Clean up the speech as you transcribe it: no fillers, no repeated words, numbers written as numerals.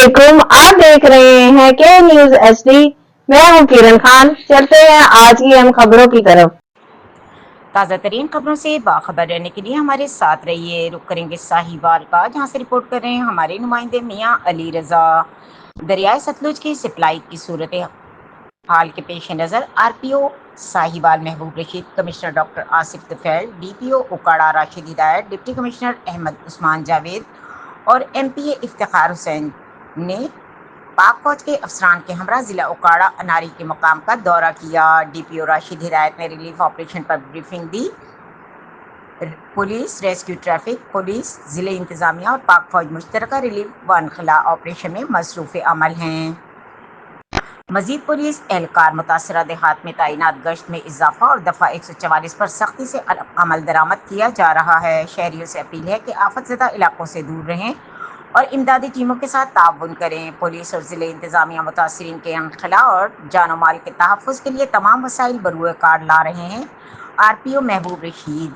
वालेकुम। आप देख रहे हैं के न्यूज एचडी। मैं हूं किरण खान। चलते हैं आज की अहम खबरों की तरफ। ताज़ा तरीन खबरों से बाखबर रहने के लिए हमारे साथ रहिए। रुक करेंगे साहिवाल का, जहां से रिपोर्ट कर रहे हैं हमारे नुमाइंदे मियां अली रजा। दरियाए सतलुज की सप्लाई की सूरत हाल के पेश नज़र आरपीओ साहिवाल महबूब Rashid, commissioner doctor Asif Tufail, DPO उकाड़ा राशिद हिदायत, डिप्टी कमिश्नर अहमद उस्मान जावेद और एमपीए इफ्तिखार हुसैन ने पाक फौज के अफसरान के हमरा जिला उकाड़ा अनारी के मकाम का दौरा किया। डीपीओ राशिद हिदायत ने रिलीफ ऑपरेशन पर ब्रीफिंग दी। पुलिस, रेस्क्यू, ट्रैफिक पुलिस, जिले इंतजामिया और पाक फौज मुश्तरका रिलीफ व अनखला ऑपरेशन में मसरूफ़ अमल हैं। मजीद पुलिस एहलकार मुतासरा देहात में तैनात गश्त में इजाफा और दफ़ा 144 पर सख्ती से अमल दरामद किया जा रहा है। शहरियों से अपील है कि आफतज़दा इलाकों से दूर रहें और इमदादी टीमों के साथ ताउन करें। पुलिस और ज़िले इंतज़ामिया मुतासरीन के अनखला और जान माल के तहफ़्फ़ुज़ के लिए तमाम वसाइल बरूए कार ला रहे हैं। आरपीओ महबूब रशीद